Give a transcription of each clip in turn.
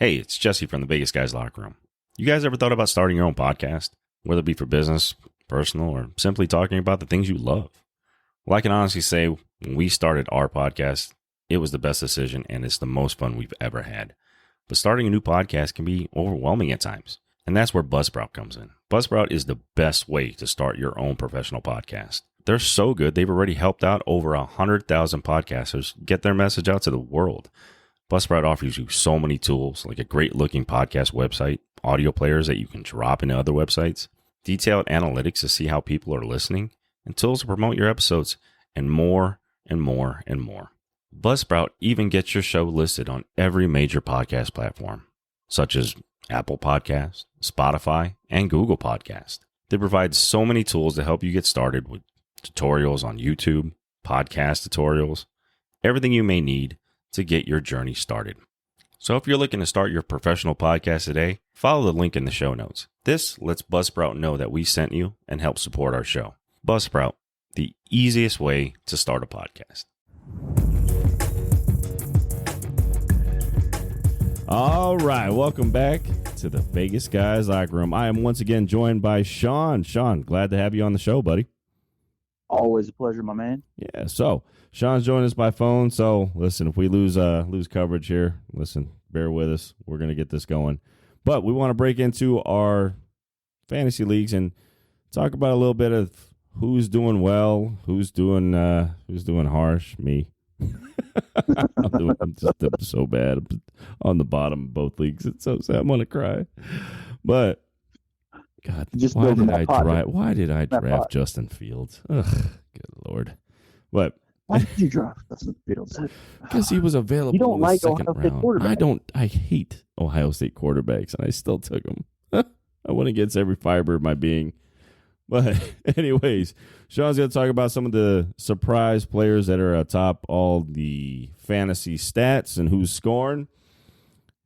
Hey, it's Jesse from the Vegas Guys Locker Room. You guys ever thought about starting your own podcast? Whether it be for business, personal, or simply talking about the things you love? Well, I can honestly say when we started our podcast, it was the best decision and it's the most fun we've ever had. But starting a new podcast can be overwhelming at times. And that's where Buzzsprout comes in. Buzzsprout is the best way to start your own professional podcast. They're so good, they've already helped out over 100,000 podcasters get their message out to the world. Buzzsprout offers you so many tools, like a great-looking podcast website, audio players that you can drop into other websites, detailed analytics to see how people are listening, and tools to promote your episodes, and more and more and more. Buzzsprout even gets your show listed on every major podcast platform, such as Apple Podcasts, Spotify, and Google Podcasts. They provide so many tools to help you get started with tutorials on YouTube, podcast tutorials, everything you may need to get your journey started. So if you're looking to start your professional podcast today, follow the link in the show notes. This lets Buzzsprout know that we sent you and help support our show. Buzzsprout, the easiest way to start a podcast. All right, welcome back to the Vegas Guys Locker Room. I am once again joined by Shaun. Shaun, glad to have you on the show, buddy. Always a pleasure, my man. Yeah, so Shaun's joining us by phone. So listen, if we lose coverage here, listen, bear with us. We're gonna get this going, but we want to break into our fantasy leagues and talk about a little bit of who's doing well, who's doing harsh. Me, I'm so bad. I'm on the bottom of both leagues. It's so sad. I'm gonna cry, but. God, why did I draft Justin Fields? Ugh, good Lord. But why did you draft Justin Fields? Because he was available. You don't in the like second Ohio State round. quarterbacks. I hate Ohio State quarterbacks, and I still took him. I went against every fiber of my being. But anyways, Shaun's going to talk about some of the surprise players that are atop all the fantasy stats and who's scoring.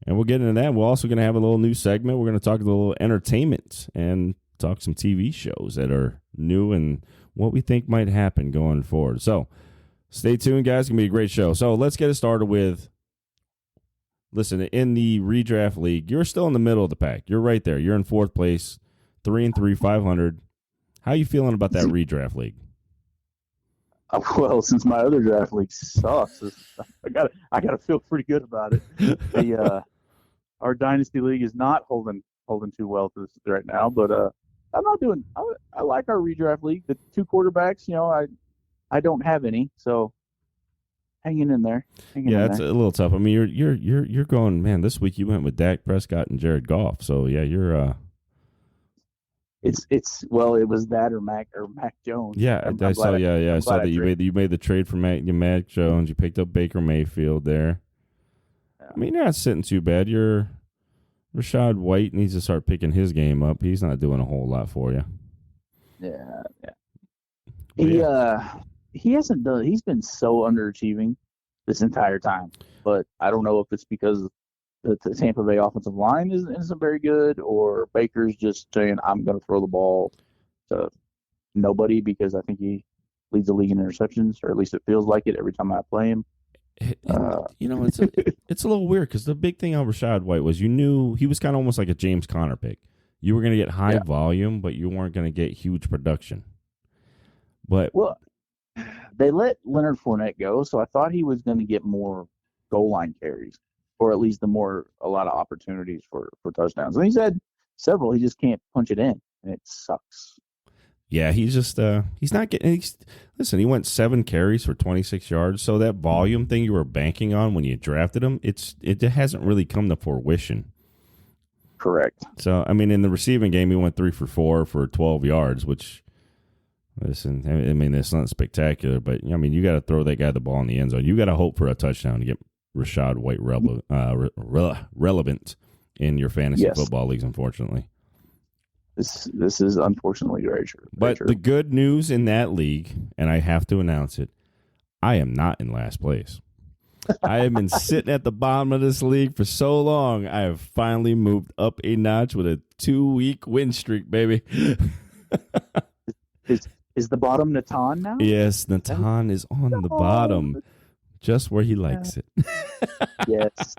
And we'll get into that. We're also going to have a little new segment. We're going to talk a little entertainment and talk some TV shows that are new and what we think might happen going forward. So stay tuned, guys. It's going to be a great show. So let's get it started with, listen, in the redraft league, you're still in the middle of the pack. You're right there. You're in fourth place, 3-3, 500. How are you feeling about that redraft league? Well, since my other draft league sucks, I gotta feel pretty good about it. Our dynasty league is not holding too well right now, but I'm not doing. I like our redraft league. The two quarterbacks, I don't have any, so hanging in there. It's a little tough. I mean, you're going, man. This week you went with Dak Prescott and Jared Goff, so yeah, you're. It was that or Mac Jones. Yeah, I saw that you made the trade for Mac Jones. You picked up Baker Mayfield there. Yeah. I mean, you're not sitting too bad. Your Rashad White needs to start picking his game up. He's not doing a whole lot for you. Yeah. He hasn't done. He's been so underachieving this entire time. But I don't know if it's because the Tampa Bay offensive line isn't very good, or Baker's just saying, I'm going to throw the ball to nobody because I think he leads the league in interceptions, or at least it feels like it every time I play him. It's a little weird because the big thing on Rashad White was you knew he was kind of almost like a James Conner pick. You were going to get high volume, but you weren't going to get huge production. But they let Leonard Fournette go, so I thought he was going to get more goal line carries, or at least a lot of opportunities for touchdowns. And he's had several. He just can't punch it in, and it sucks. Yeah, he's just he's not getting. Listen, he went 7 carries for 26 yards. So that volume thing you were banking on when you drafted him, it hasn't really come to fruition. Correct. So I mean, in the receiving game, he went 3 for 4 for 12 yards, which. Listen, I mean, it's not spectacular, but I mean, you got to throw that guy the ball in the end zone. You got to hope for a touchdown to get Rashad White relevant in your fantasy football leagues, unfortunately. This is unfortunately very true. But the good news in that league, and I have to announce it, I am not in last place. I have been sitting at the bottom of this league for so long. I have finally moved up a notch with a 2-week win streak, baby. Is the bottom Natan now? Yes, Natan is on the bottom, just where he likes it. Yes.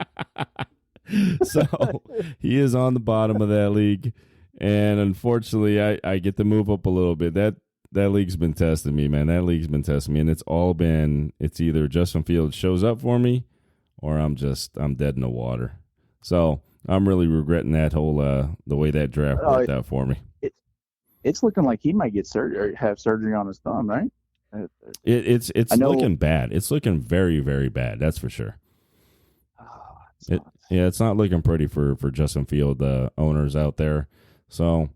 So he is on the bottom of that league. And unfortunately, I get to move up a little bit. That league's been testing me, man. That league's been testing me. And it's either Justin Fields shows up for me or I'm dead in the water. So I'm really regretting that whole the way that draft worked out for me. It's looking like he might get surgery or have surgery on his thumb, right? It's looking bad. It's looking very, very bad. That's for sure. It's not looking pretty for Justin Field owners out there. So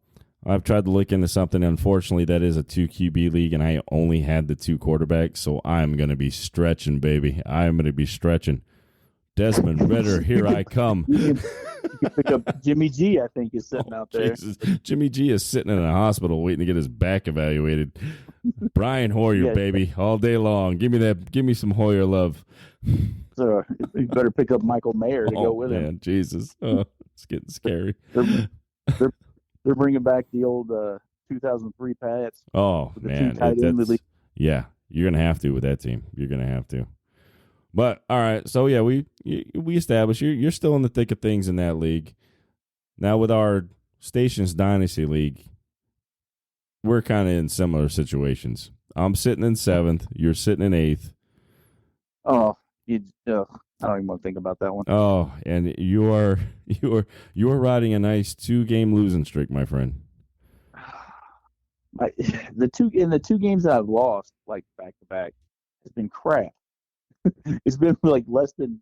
I've tried to look into something. Unfortunately, that is a 2 QB league, and I only had the 2 quarterbacks. So I'm going to be stretching, baby. I'm going to be stretching. Desmond Ridder, here I come. You can pick up Jimmy G, I think, is sitting out there. Jesus. Jimmy G is sitting in a hospital waiting to get his back evaluated. Brian Hoyer, baby, all day long. Give me some Hoyer love. So you better pick up Michael Mayer to go with him. Jesus. Oh, it's getting scary. They're bringing back the old 2003 Pats. Oh, man. Yeah, you're going to have to with that team. You're going to have to. But, all right, so, yeah, we established you're still in the thick of things in that league. Now, with our Stations Dynasty League, we're kind of in similar situations. I'm sitting in 7th. You're sitting in 8th. Oh, I don't even want to think about that one. Oh, and you are riding a nice 2-game losing streak, my friend. The two games that I've lost, like back to back, has been crap. It's been like less than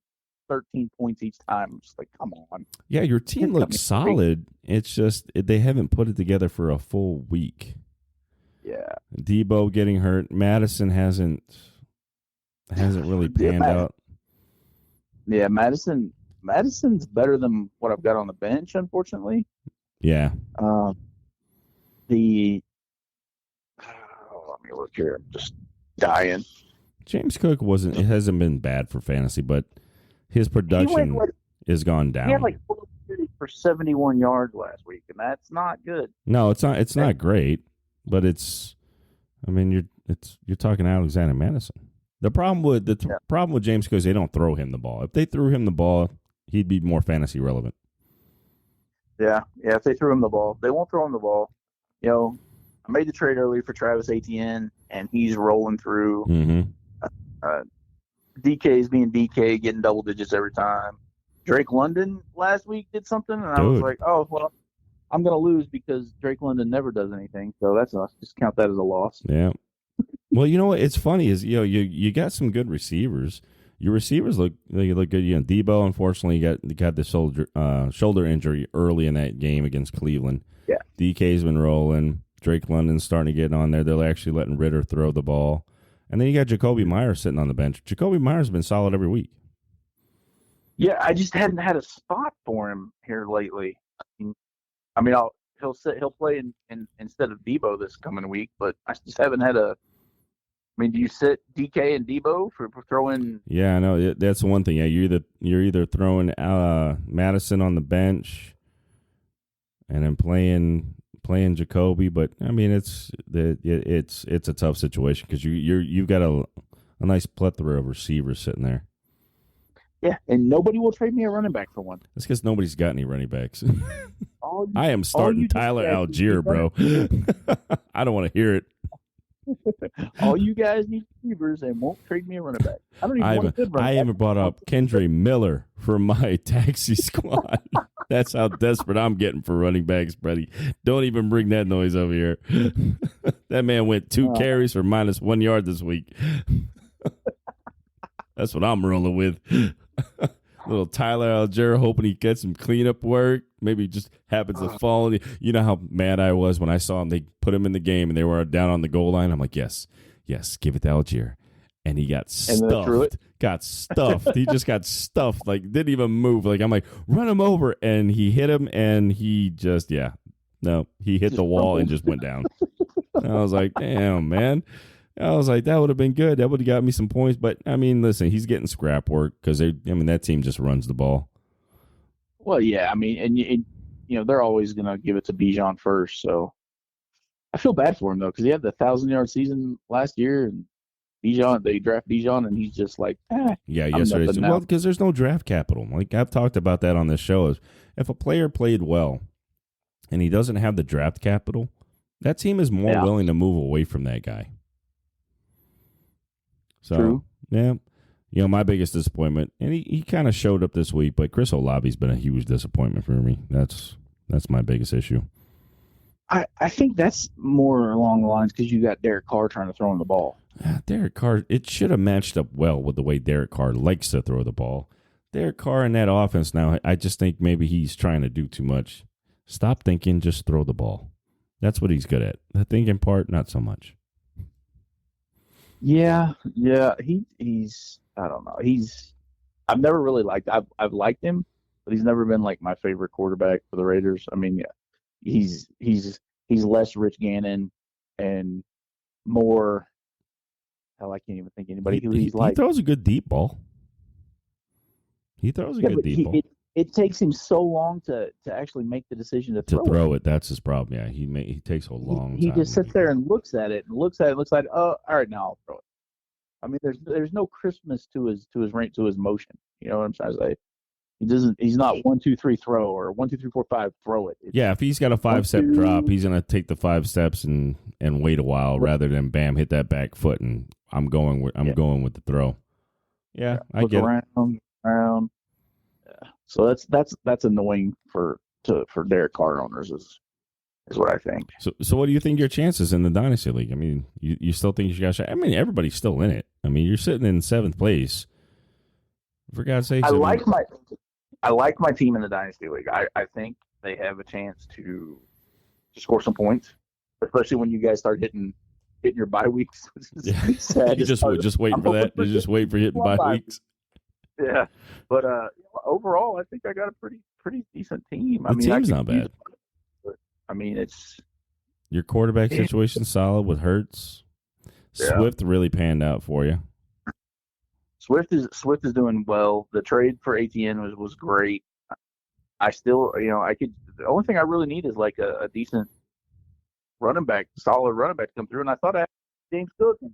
13 points each time. I'm just like, come on. Yeah, your team looks solid. It's just they haven't put it together for a full week. Yeah. Debo getting hurt. Madison hasn't really panned out. Yeah, Madison's better than what I've got on the bench, unfortunately. Yeah. Let me look here. I'm just dying. James Cook hasn't been bad for fantasy, but his production has gone down. He had like 4 for 71 yards last week, and that's not good. No, it's not. It's not great, but you're talking Alexander Madison. The problem with James Cook is they don't throw him the ball. If they threw him the ball, he'd be more fantasy relevant. Yeah. If they threw him the ball, they won't throw him the ball. I made the trade earlier for Travis Etienne, and he's rolling through. Mm-hmm. DK is being DK, getting double digits every time. Drake London last week did something, and I was like, oh, well, I'm going to lose because Drake London never does anything. So that's us. Just count that as a loss. Yeah. Well, you know what? It's funny is you got some good receivers. Your receivers look good. Debo, unfortunately, got the shoulder injury early in that game against Cleveland. Yeah. DK's been rolling. Drake London's starting to get on there. They're actually letting Ridder throw the ball. And then you got Jacoby Myers sitting on the bench. Jacoby Myers has been solid every week. Yeah, I just hadn't had a spot for him here lately. I mean, he'll play in instead of Debo this coming week, but I just haven't had a. I mean, do you sit DK and Debo for throwing? Yeah, I know that's one thing. Yeah, you're either throwing Madison on the bench, and then playing Jacoby, but I mean it's a tough situation because you've got a nice plethora of receivers sitting there. Yeah, and nobody will trade me a running back for one. That's because nobody's got any running backs. I am starting Tyler Algier, bro. I don't want to hear it. All you guys need receivers and won't trade me a running back. I haven't brought up Kendre Miller for my taxi squad. That's how desperate I'm getting for running backs, buddy. Don't even bring that noise over here. That man went 2 carries for -1 yard this week. That's what I'm rolling with. Little Tyler Algier, hoping he gets some cleanup work. Maybe he just happens to fall. You know how mad I was when I saw him. They put him in the game, and they were down on the goal line. I'm like, yes, give it to Algier. And he got stuffed. Got stuffed. He just got stuffed. Like, didn't even move. Like, I'm like, run him over. And he hit him, and he just, he hit the wall and just went down. I was like, damn, man. I was like, that would have been good. That would have got me some points. But, I mean, listen, he's getting scrap work because, that team just runs the ball. Well, yeah. I mean, and they're always going to give it to Bijan first. So I feel bad for him, though, because he had the 1,000-yard season last year. And Bijan, they draft Bijan, and he's just like, Yeah, I'm yesterday. nothing now. Well, because there's no draft capital. Like I've talked about that on this show. Is if a player played well and he doesn't have the draft capital, that team is more willing to move away from that guy. So, True. yeah. You know, my biggest disappointment, and he kind of showed up this week, but Chris Olave's been a huge disappointment for me. That's my biggest issue. I think that's more along the lines because you got Derek Carr trying to throw him the ball. Derek Carr, it should have matched up well with the way Derek Carr likes to throw the ball. Derek Carr in that offense now, I just think maybe he's trying to do too much. Stop thinking, just throw the ball. That's what he's good at. The thinking part, not so much. Yeah, he's I don't know. I've never really liked. I've liked him, but he's never been like my favorite quarterback for the Raiders. I mean, he's less Rich Gannon and more. Hell, I can't even think anybody who he's like. He throws a good deep ball. He throws a good deep ball. It takes him so long to actually make the decision to throw it. That's his problem. Yeah, he takes a long time. He just sits there and looks at it. Oh, all right, now I'll throw it. I mean, there's no crispness to his motion. You know what I'm trying to say? He's not 1, 2, 3 throw or 1, 2, 3, 4, 5 throw it. Yeah, if he's got a 5-step drop, he's gonna take the 5 steps and wait a while rather than bam hit that back foot and I'm going with the throw. Yeah, I get around. Yeah. So that's annoying for Derek Carr owners is what I think. So what do you think your chances in the Dynasty League? I mean, you still think you got a shot? I mean, everybody's still in it. I mean, you're sitting in 7th place. For God's sake, I like my team in the Dynasty League. I think they have a chance to score some points, especially when you guys start hitting your bye weeks. Sad. You just waiting for that. You just wait for hitting bye weeks. Yeah, but overall, I think I got a pretty decent team. The team's not bad. I mean, it's your quarterback situation solid with Hurts. Yeah. Swift really panned out for you. Swift is doing well. The trade for ATN was great. I still, the only thing I really need is like a decent solid running back to come through. And I thought I had James Cook, and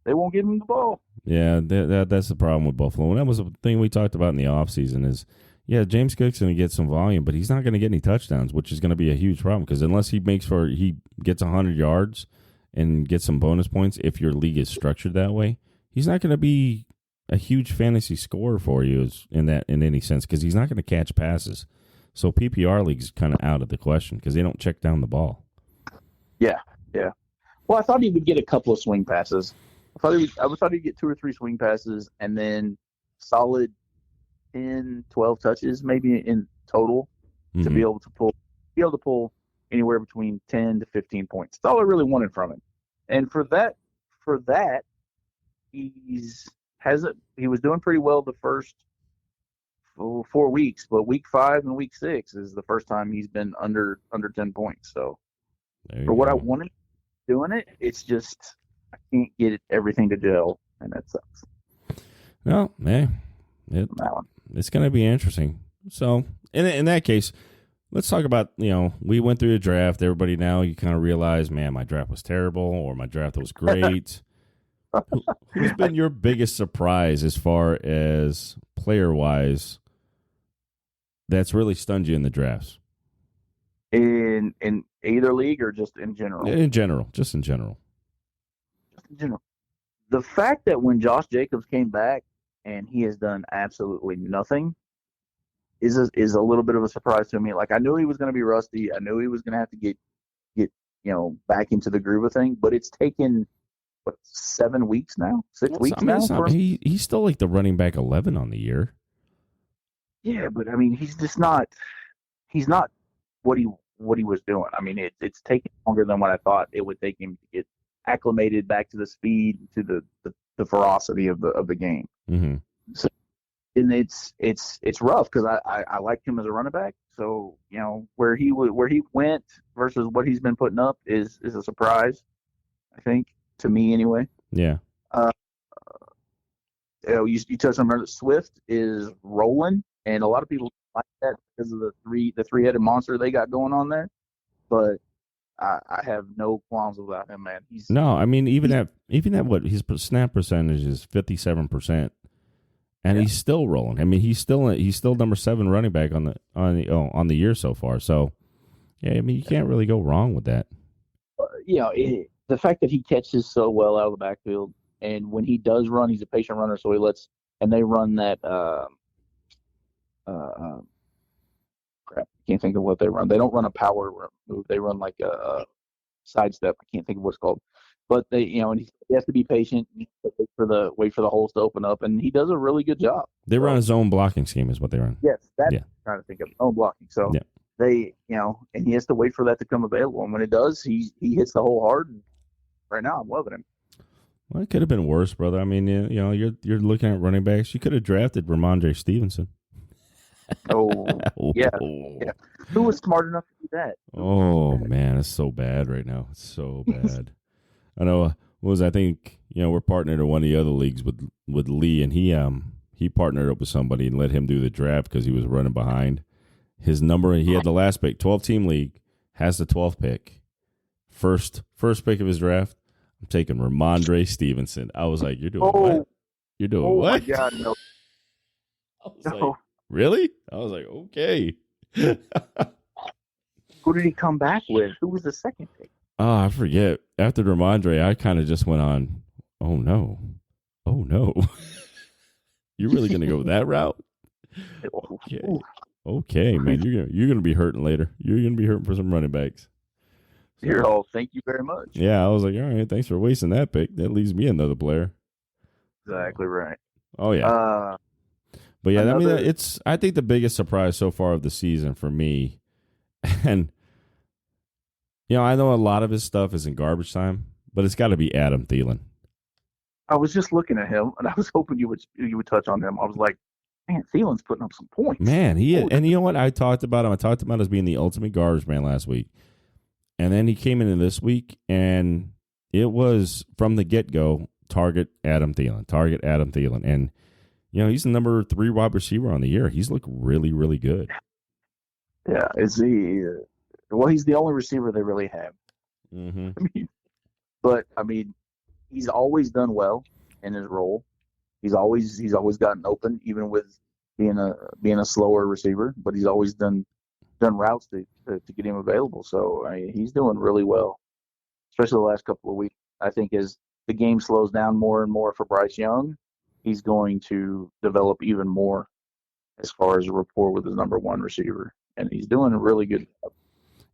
they won't give him the ball. Yeah, that's the problem with Buffalo. And that was a thing we talked about in the offseason is, yeah, James Cook's going to get some volume, but he's not going to get any touchdowns, which is going to be a huge problem because unless he gets 100 yards and gets some bonus points, if your league is structured that way, he's not going to be a huge fantasy scorer for you in any sense because he's not going to catch passes. So PPR league's kind of out of the question because they don't check down the ball. Yeah. Well, I thought he would get a couple of swing passes. I thought he'd get 2 or 3 swing passes and then solid 10, 12 touches maybe in total to be able to pull anywhere between 10 to 15 points. That's all I really wanted from him. And for that, he was doing pretty well the first 4 weeks, but week 5 and week 6 is the first time he's been under 10 points. So for what I wanted doing it, it's just I can't get everything to gel, and that sucks. No, man, it's going to be interesting. So in that case, let's talk about, we went through the draft. Everybody now you kind of realize, man, my draft was terrible or my draft was great. Who's been your biggest surprise as far as player-wise that's really stunned you in the drafts? In either league or just in general? In general, just in general. Just in general. The fact that when Josh Jacobs came back and he has done absolutely nothing is a little bit of a surprise to me. Like, I knew he was going to be rusty. I knew he was going to have to get back into the groove of things, but it's taken 7 weeks now, 6 weeks now. He's still like the running back 11 on the year. Yeah, but I mean, he's just not. He's not what he was doing. I mean, it's taken longer than what I thought it would take him to get acclimated back to the speed, to the ferocity of the game. Mm-hmm. So, and it's rough because I liked him as a running back. So where he went versus what he's been putting up is a surprise, I think, to me anyway. Yeah. You touched on that Swift is rolling, and a lot of people like that because of the three-headed monster they got going on there. But I have no qualms about him, man. No, I mean even at what his snap percentage is 57%, and he's still rolling. I mean he's still number 7 running back on the year so far. So yeah, I mean you can't really go wrong with that. The fact that he catches so well out of the backfield, and when he does run, he's a patient runner. So they run that. Crap, I can't think of what they run. They don't run a power move. They run like a sidestep. I can't think of what's called. But and he has to be patient. Wait for the holes to open up, and he does a really good job. They run a zone blocking scheme, is what they run. Yes, that's what I'm trying to think of zone blocking. So they, and he has to wait for that to come available. And when it does, he hits the hole hard. And right now, I'm loving him. Well, it could have been worse, brother. I mean, you're looking at running backs. You could have drafted Ramon J. Stevenson. Oh, yeah. Who was smart enough to do that? Oh man, it's so bad right now. It's so bad. I know. I think we're partnered in one of the other leagues with Lee, and he partnered up with somebody and let him do the draft because he was running behind. His number, he had the last pick, 12-team league, has the 12th pick, first pick of his draft. I'm taking Ramondre Stevenson. I was like, you're doing what? You're doing what? Oh my God, no. I was like, really? I was like, okay. Who did he come back with? Who was the second pick? Oh, I forget. After Ramondre, I kind of just went on, oh no. You're really going to go that route? Okay, man. You're gonna be hurting later. You're gonna be hurting for some running backs. So, thank you very much. Yeah, I was like, all right, thanks for wasting that pick. That leaves me another player. Exactly right. Oh yeah. But yeah, I mean, I think the biggest surprise so far of the season for me, and I know a lot of his stuff is in garbage time, but it's got to be Adam Thielen. I was just looking at him, and I was hoping you would touch on him. I was like, man, Thielen's putting up some points. Man, he is. And you know what? I talked about him. I talked about him as being the ultimate garbage man last week. And then he came in this week, and it was from the get-go, target Adam Thielen. And, he's the number 3 wide receiver on the year. He's looked really, really good. Yeah. He's the only receiver they really have. Mm-hmm. I mean, he's always done well in his role. He's always gotten open, even with being a slower receiver. But he's always done routes to get him available. So he's doing really well, especially the last couple of weeks. I think as the game slows down more and more for Bryce Young, he's going to develop even more as far as a rapport with his number 1 receiver, and he's doing a really good job.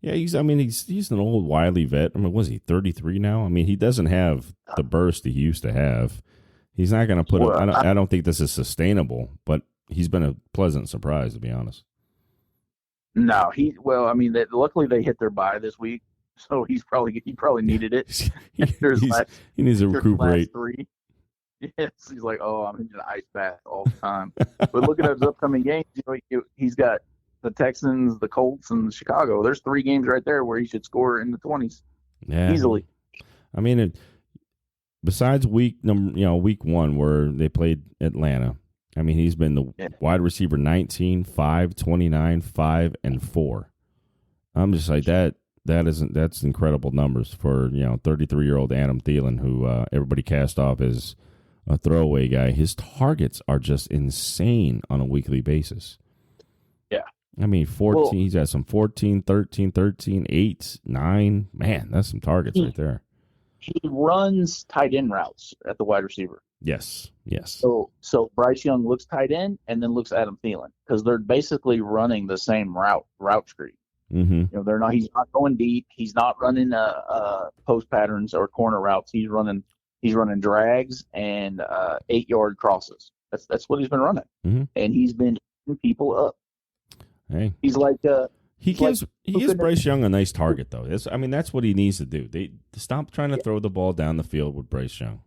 Yeah, he's an old wily vet. I mean, was he 33 now? I mean, he doesn't have the burst he used to have. He's not going to put it. I don't think this is sustainable, but he's been a pleasant surprise, to be honest. No, luckily they hit their bye this week, so he probably needed it. He needs to recuperate. 3. Yes, he's like, I'm in an ice bath all the time. But looking at his upcoming games, he's got the Texans, the Colts, and Chicago. There's 3 games right there where he should score in the 20s easily. I mean, besides week 1 where they played Atlanta, I mean, he's been the wide receiver 19, 5, 29, 5, and 4. I'm just like that. That's incredible numbers for 33-year-old Adam Thielen, who everybody cast off as a throwaway guy. His targets are just insane on a weekly basis. Yeah. I mean, 14. He's got some 14, 13, 8, 9. Man, that's some targets right there. He runs tight end routes at the wide receiver. Yes. So Bryce Young looks tight end and then looks Adam Thielen because they're basically running the same route tree. Mm-hmm. He's not going deep. He's not running post patterns or corner routes. He's running drags and 8-yard crosses. That's what he's been running, and he's been picking people up. Hey, he's like he gives Bryce Young a nice target though. That's what he needs to do. They stop trying to throw the ball down the field with Bryce Young.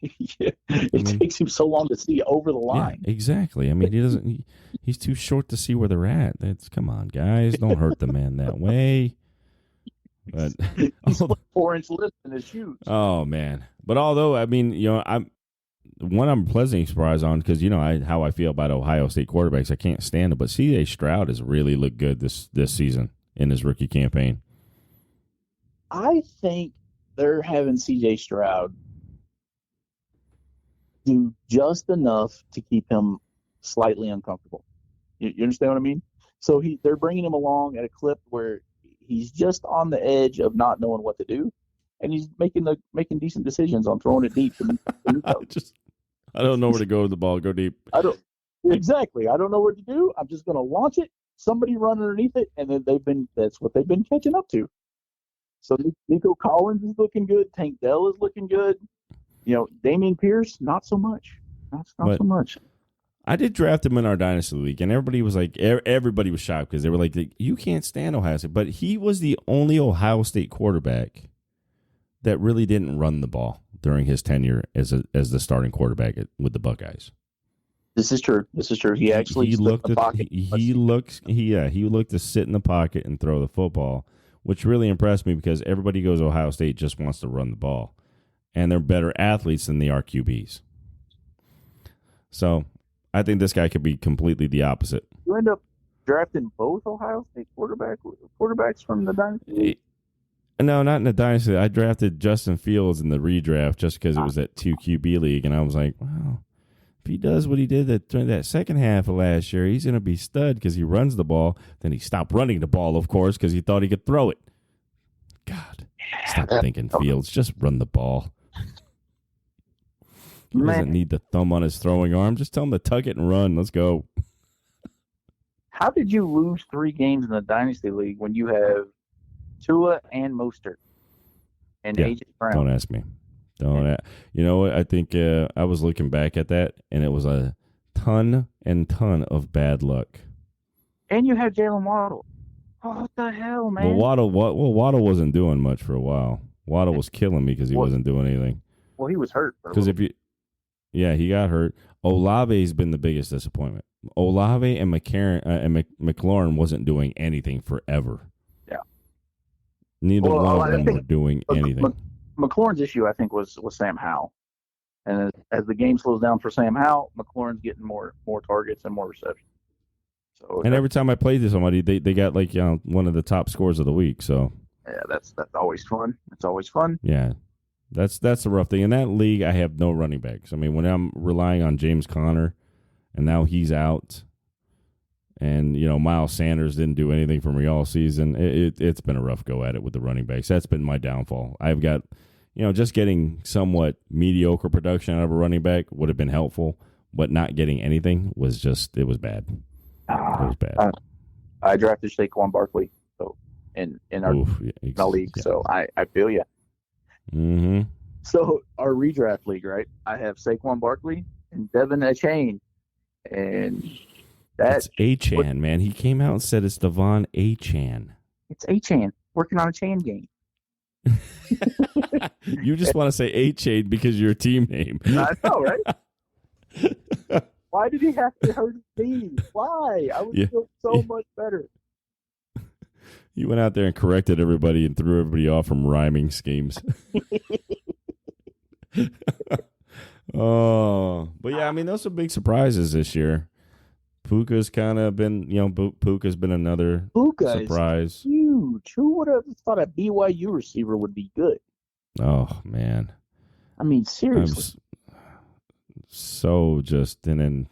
It takes him so long to see over the line. Yeah, exactly. I mean, he's too short to see where they're at. Come on, guys, don't hurt the man that way. But he's 4-inch lift in his shoes. Oh man! But although I'm pleasantly surprised on because how I feel about Ohio State quarterbacks. I can't stand it, but C.J. Stroud has really looked good this season. in his rookie campaign? I think they're having C.J. Stroud do just enough to keep him slightly uncomfortable. You understand what I mean? So they're bringing him along at a clip where he's just on the edge of not knowing what to do, and he's making decent decisions on throwing it deep. I don't know where to go with the ball. Go deep. I don't know what to do. I'm just going to launch it. Somebody run underneath it, and then that's what they've been catching up to. So Nico Collins is looking good. Tank Dell is looking good. Damian Pierce, not so much. Not so much. I did draft him in our dynasty league, and everybody was like, everybody was shocked because they were like, you can't stand Ohio State. But he was the only Ohio State quarterback that really didn't run the ball during his tenure as the starting quarterback with the Buckeyes. This is true. He actually looked to sit in the pocket and throw the football, which really impressed me because everybody goes Ohio State just wants to run the ball, and they're better athletes than they are QBs. So I think this guy could be completely the opposite. You end up drafting both Ohio State quarterbacks from the dynasty? No, not in the dynasty. I drafted Justin Fields in the redraft just because it was that 2 QB league, and I was like, wow, if he does what he did that second half of last year, he's going to be stud because he runs the ball. Then he stopped running the ball, of course, because he thought he could throw it. God, stop thinking, Fields. Just run the ball. He doesn't need the thumb on his throwing arm. Just tell him to tuck it and run. Let's go. How did you lose 3 games in the Dynasty League when you have Tua and Mostert and A.J. Brown? Don't ask me. You know what? I think I was looking back at that, and it was a ton of bad luck. And you had Jalen Waddle. Oh, what the hell, man? Waddle wasn't doing much for a while. Waddle was killing me because he wasn't doing anything. Well, he was hurt. Because he got hurt. Olave's been the biggest disappointment. Olave and McLaurin wasn't doing anything forever. Yeah. Neither one of them were doing anything. McLaurin's issue, I think, was Sam Howell. And as the game slows down for Sam Howell, McLaurin's getting more targets and more receptions. So, and every time I played to somebody, they got one of the top scores of the week. So yeah, that's always fun. It's always fun. Yeah. That's the rough thing. In that league, I have no running backs. I mean, when I'm relying on James Conner, and now he's out, and Miles Sanders didn't do anything for me all season. It's been a rough go at it with the running backs. That's been my downfall. I've got, just getting somewhat mediocre production out of a running back would have been helpful, but not getting anything was bad. It was bad. I drafted Saquon Barkley, so in our league. Yeah. So I feel you. Mm-hmm. So our redraft league, right? I have Saquon Barkley and Devin Achane, and that's Achane, man. He came out and said it's Devon Achane. It's Achane working on a chain game. You just want to say Achane because you're a team name. I know, right? Why did he have to hurt his team? Why? I would feel so much better. You went out there and corrected everybody and threw everybody off from rhyming schemes. Oh, but yeah, I mean, those are big surprises this year. Puka's kind of been, Puka's been another surprise. Huge. Who would have thought a BYU receiver would be good? Oh, man. I mean, seriously. So just, and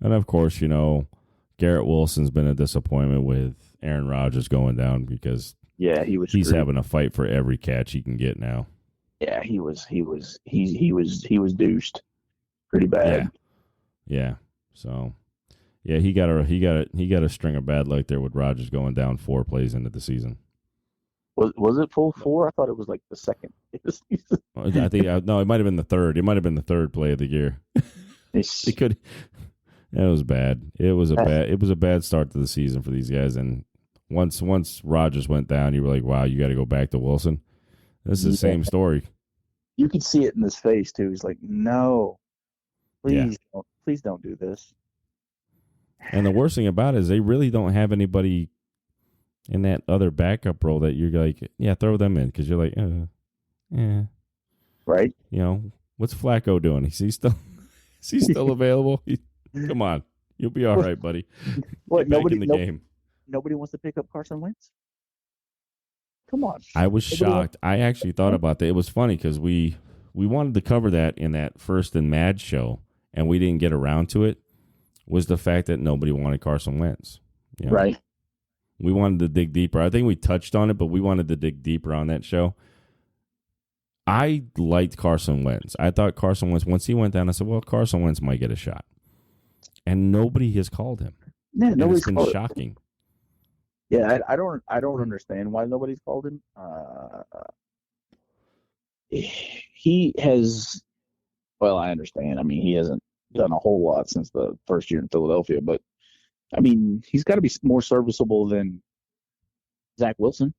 of course, Garrett Wilson's been a disappointment with Aaron Rodgers going down because he's having a fight for every catch he can get now. Yeah, he was deuced pretty bad. Yeah. So, yeah, he got a string of bad luck there with Rodgers going down 4 plays into the season. Was it full 4? I thought it was like the second. I think no, it might have been the third. It might have been the third play of the year. It could. It was bad. It was a bad start to the season for these guys. And once Rodgers went down, you were like, wow, you got to go back to Wilson. This is the same story. You could see it in his face too. He's like, no, please don't do this. And the worst thing about it is they really don't have anybody in that other backup role that you're like, yeah, throw them in because you're like, yeah, right. What's Flacco doing? Is he still available? Come on, you'll be all right, buddy. What? Get back in the game. Nobody wants to pick up Carson Wentz. Come on. I was shocked. I actually thought about that. It was funny because we wanted to cover that in that First and Mad show, and we didn't get around to it, was the fact that nobody wanted Carson Wentz. You know? Right. We wanted to dig deeper. I think we touched on it, but we wanted to dig deeper on that show. I liked Carson Wentz. I thought Carson Wentz, once he went down, I said, well, Carson Wentz might get a shot. And nobody has called him. Yeah, nobody's been shocking. Yeah, I don't understand why nobody's called him. He has, well, I understand. I mean, he hasn't done a whole lot since the first year in Philadelphia, but I mean, he's got to be more serviceable than Zach Wilson,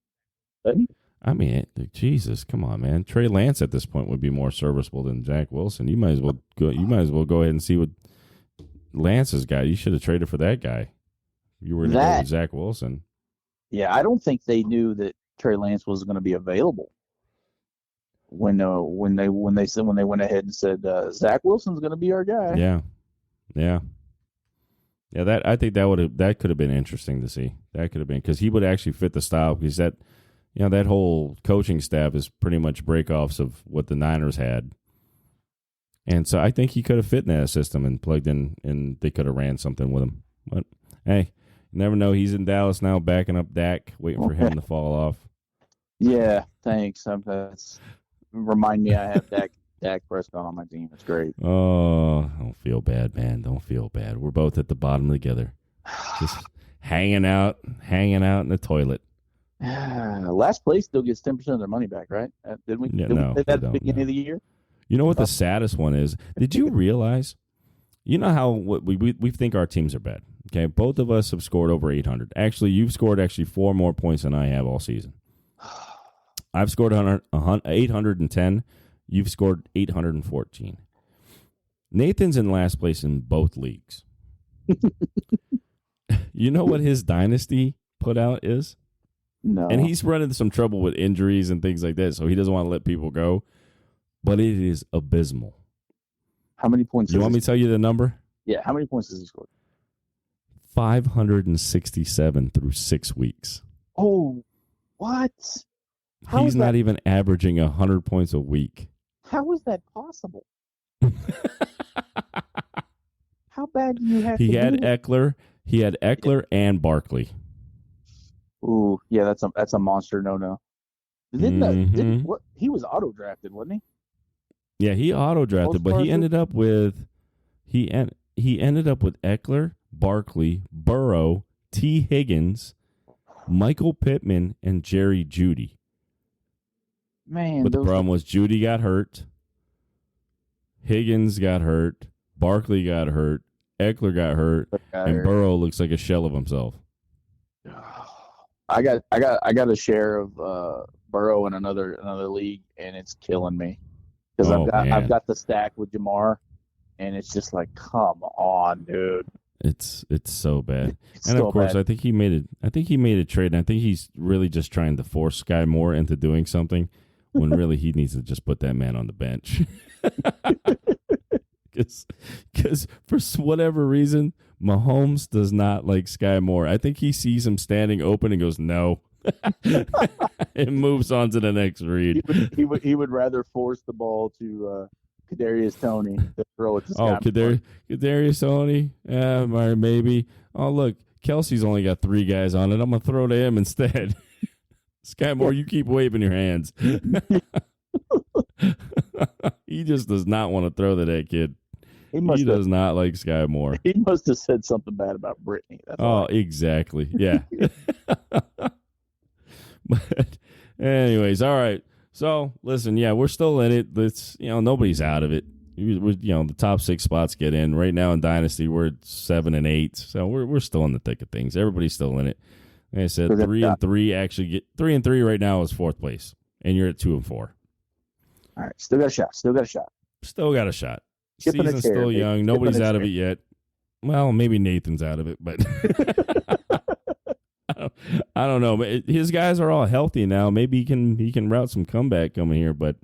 doesn't he? I mean, Jesus, come on, man. Trey Lance at this point would be more serviceable than Zach Wilson. You might as well go. You might as well go ahead and see what Lance's got. You should have traded for that guy. You were going to go with Zach Wilson. Yeah, I don't think they knew that Trey Lance was going to be available when they went ahead and said Zach Wilson's going to be our guy. Yeah. That I think that could have been interesting to see. That could have been because he would actually fit the style because that whole coaching staff is pretty much breakoffs of what the Niners had, and so I think he could have fit in that system and plugged in, and they could have ran something with him. But hey, you never know. He's in Dallas now, backing up Dak, waiting for him to fall off. Yeah, thanks. Remind me, I have Dak Prescott on my team. It's great. Oh, don't feel bad, man. Don't feel bad. We're both at the bottom together, just hanging out in the toilet. Last place still gets 10% of their money back, right? Didn't we? Yeah, did no, we say that at the beginning of the year? You know what the saddest one is? Did you realize? You know how we think our teams are bad. Okay, both of us have scored over 800. Actually, you've scored 4 more points than I have all season. I've scored 810. You've scored 814. Nathan's in last place in both leagues. You know what his dynasty put out is? No. And he's running into some trouble with injuries and things like that, so he doesn't want to let people go. But it is abysmal. How many points? You want me to tell you the number? Yeah, how many points does he score? 567 through 6 weeks. Oh, what? He's not even averaging 100 points a week. How is that possible? How bad do you have He to had do? Eckler. He had Eckler and Barkley. Ooh, yeah, that's a monster no. He was auto drafted, wasn't he? Yeah, he auto drafted, but he ended up with Eckler, Barkley, Burrow, T. Higgins, Michael Pittman, and Jerry Jeudy. Man, but the problem was Jeudy got hurt, Higgins got hurt, Barkley got hurt, Eckler got hurt, and Burrow looks like a shell of himself. I got a share of Burrow in another league, and it's killing me because I've got the stack with Jamar, and it's just like, come on, dude. It's so bad. Of course, I think he made a trade, and I think he's really just trying to force Sky Moore into doing something when really he needs to just put that man on the bench. Because for whatever reason, Mahomes does not like Sky Moore. I think he sees him standing open and goes, no. And moves on to the next read. He would rather force the ball to Kadarius Toney than throw it to Sky Moore. Kadarius Toney? Maybe. Oh, look, Kelsey's only got 3 guys on it. I'm going to throw to him instead. Sky Moore, you keep waving your hands. He just does not want to throw to that kid. He does not like Sky Moore. He must have said something bad about Brittany. Exactly. Yeah. But anyways, all right. So listen, yeah, we're still in it. It's nobody's out of it. The top 6 spots get in right now in Dynasty. We're at 7 and 8, so we're still in the thick of things. Everybody's still in it. Like I said, 3 and 3 actually get 3 and 3 right now is 4th place, and you're at 2 and 4. All right, still got a shot. Still got a shot. Season's still young. Nobody's out of it yet. Well, maybe Nathan's out of it, but I don't know. But his guys are all healthy now. Maybe he can route some comeback coming here, but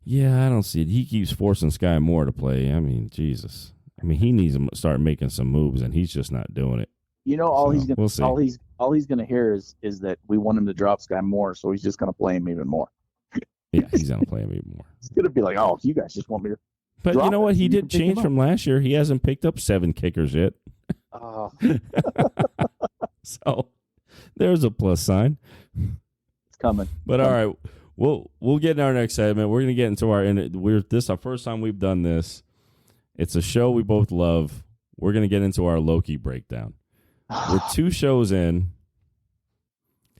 yeah, I don't see it. He keeps forcing Sky Moore to play. I mean, Jesus. I mean, he needs to start making some moves, and he's just not doing it. You know, all So, he's gonna we'll see. all he's gonna hear is that we want him to drop Sky more, so he's just gonna play him even more. Yeah, he's gonna play him even more. He's gonna be like, oh, you guys just want me to. But you know what? He did change him from last year. He hasn't picked up 7 kickers yet. So there's a plus sign. It's coming. But all right, we'll get in our next segment. We're gonna get into this is our first time we've done this. It's a show we both love. We're gonna get into our Loki breakdown. We're 2 shows in.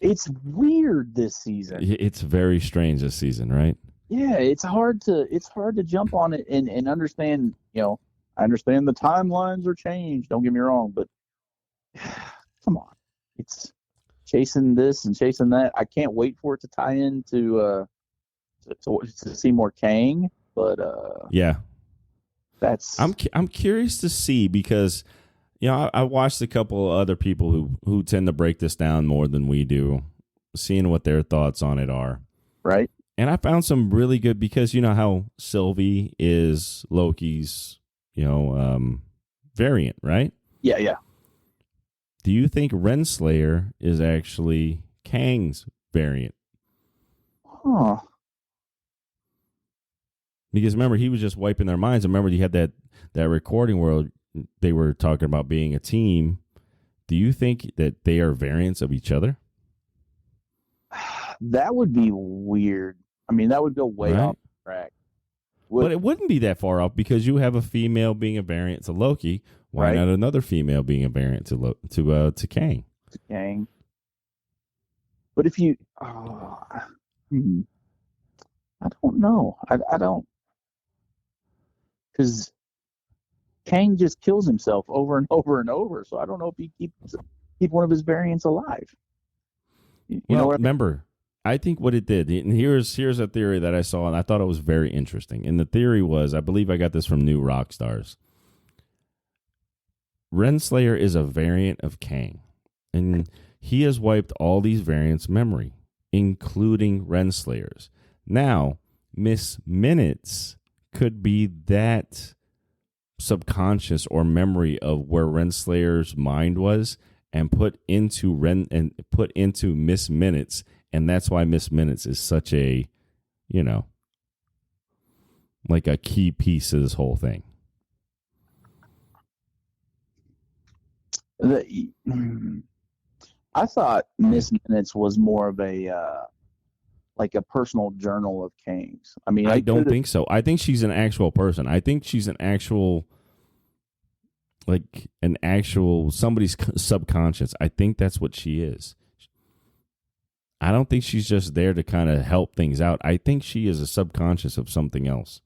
It's weird this season. It's very strange this season, right? Yeah, it's hard to jump on it and understand. You know, I understand the timelines are changed. Don't get me wrong, but come on, it's chasing this and chasing that. I can't wait for it to tie into to see more Kang. But yeah, that's I'm curious to see because you know I watched a couple of other people who tend to break this down more than we do, seeing what their thoughts on it are. Right. And I found some really good because you know how Sylvie is Loki's, variant, right? Yeah, yeah. Do you think Renslayer is actually Kang's variant? Huh. Because remember, he was just wiping their minds. Remember, you had that recording where they were talking about being a team. Do you think that they are variants of each other? That would be weird. I mean, that would go way off track. But it wouldn't be that far off because you have a female being a variant to Loki. Why not another female being a variant to Kang? To Kang. But if you, I don't know. I don't, because Kang just kills himself over and over and over. So I don't know if he keep one of his variants alive. You know what remember, I think what it did, and here's a theory that I saw, and I thought it was very interesting. And the theory was, I believe I got this from New Rockstars. Renslayer is a variant of Kang, and he has wiped all these variants' memory, including Renslayer's. Now, Miss Minutes could be that subconscious or memory of where Renslayer's mind was, and put into Miss Minutes. And that's why Miss Minutes is such a, like a key piece of this whole thing. I thought Miss Minutes was more of a like a personal journal of Kang's. I mean, I don't think so. I think she's an actual person. I think she's an actual somebody's subconscious. I think that's what she is. I don't think she's just there to kind of help things out. I think she is a subconscious of something else.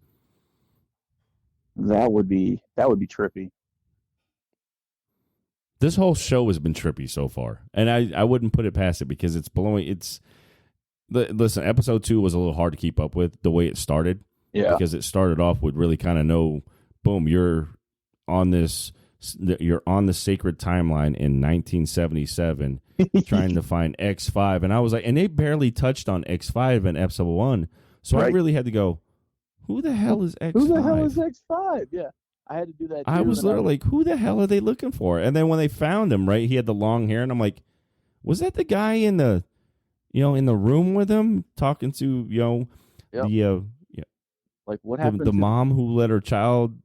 That would be trippy. This whole show has been trippy so far, and I wouldn't put it past it because it's blowing. Listen, episode 2 was a little hard to keep up with the way it started. Yeah, because it started off with really kind of boom, you're on the sacred timeline in 1977 trying to find X5, and I was like, and they barely touched on X5 in episode 1, so I really had to go, who the hell is X5? Who the hell is X5? Yeah, I had to do that too. I was literally like, who the hell are they looking for? And then when they found him, right, he had the long hair, and I'm like, was that the guy in the room with him talking to like what happened? The mom who let her child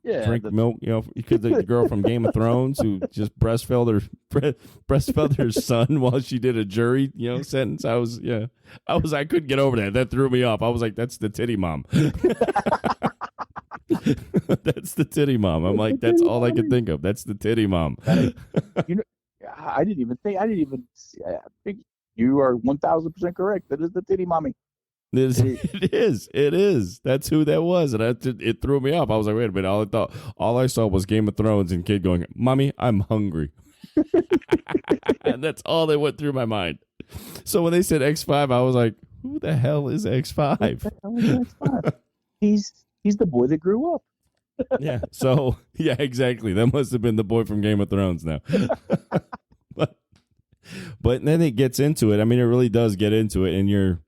drink milk, because the girl from Game of Thrones who just breastfed her son while she did a jury, sentence. I couldn't get over that. That threw me off. I was like, that's the titty mom. That's the titty mom. I'm like, that's all I could think of. That's the titty mom. I didn't even think. I think you are 1,000% correct. That is the titty mommy. It is. That's who that was, and it threw me off. I was like, wait a minute. All I saw was Game of Thrones and kid going, "Mommy, I'm hungry," and that's all that went through my mind. So when they said X5, I was like, who the hell is X5? He's the boy that grew up. Yeah. So yeah, exactly. That must have been the boy from Game of Thrones now. But then it gets into it. I mean, it really does get into it, and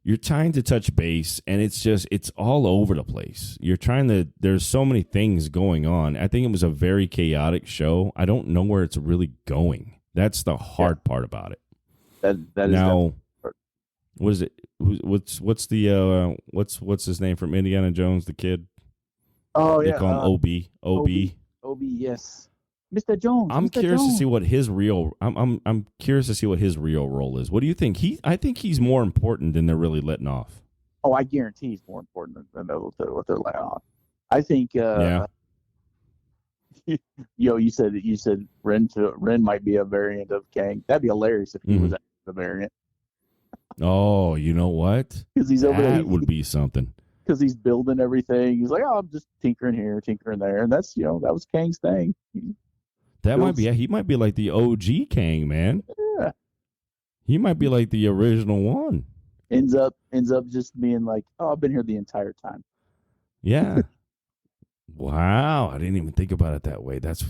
you're trying to touch base, and it's all over the place. There's so many things going on. I think it was a very chaotic show. I don't know where it's really going. That's the hard part about it. That now, what is it? What's his name from Indiana Jones? The kid. Oh yeah, they call him Ob. Ob, yes, Mr. Jones. I'm Mr. curious Jones. to see what his real. I'm curious to see what his real role is. What do you think? I think he's more important than they're really letting off. Oh, I guarantee he's more important than what they're letting off. I think. Yeah. You said Ren might be a variant of Kang. That'd be hilarious if he was the variant. Oh, you know what? Because he's over there. That would be something. Because he's building everything. He's like, oh, I'm just tinkering here, tinkering there, and that's that was Kang's thing. That might be. Yeah, he might be like the OG Kang, man. Yeah. He might be like the original one. Ends up just being like, oh, I've been here the entire time. Yeah. Wow, I didn't even think about it that way. That's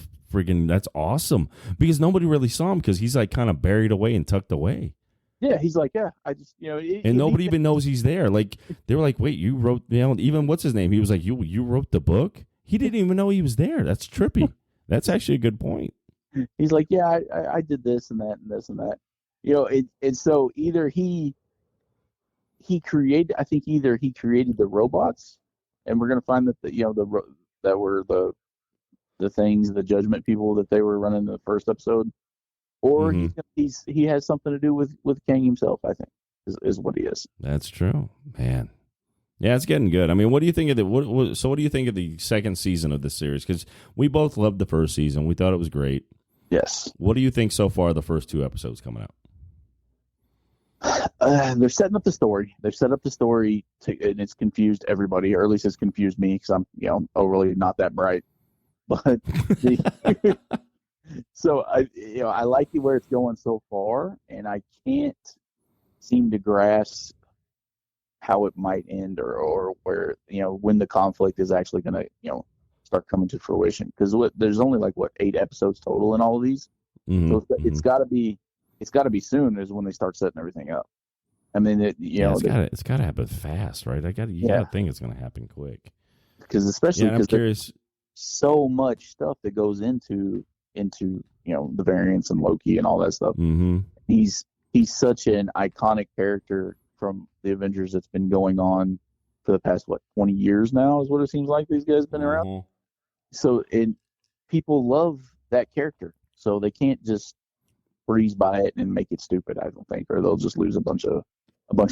awesome. Because nobody really saw him because he's like kind of buried away and tucked away. Yeah, he's like, yeah, I just, and nobody even knows he's there. Like, they were like, wait, you wrote, even what's his name? He was like, you wrote the book? He didn't even know he was there. That's trippy. That's actually a good point. He's like, yeah, I did this and that and this and that. And so either he created the robots, and we're going to find that that were the things, the judgment people that they were running in the first episode. Or he has something to do with Kang himself, I think, is what he is. That's true, man. Yeah, it's getting good. I mean, what do you think of what do you think of the second season of this series? Because we both loved the first season. We thought it was great. Yes. What do you think so far, the first 2 episodes coming out? They're setting up the story. They've set up the story, and it's confused everybody, or at least it's confused me because I'm, really not that bright. But so I like where it's going so far, and I can't seem to grasp how it might end, or where when the conflict is actually going to start coming to fruition. Because there's only 8 episodes total in all of these, so it's got to be soon is when they start setting everything up. I mean, it's got to happen fast, right? You got to think it's going to happen quick. Because especially I'm curious. So much stuff that goes into the variants and Loki and all that stuff. Mm-hmm. He's such an iconic character from the Avengers that's been going on for the past 20 years now is what it seems like these guys have been around. So people love that character, so they can't just breeze by it and make it stupid, I don't think, or they'll just lose a bunch of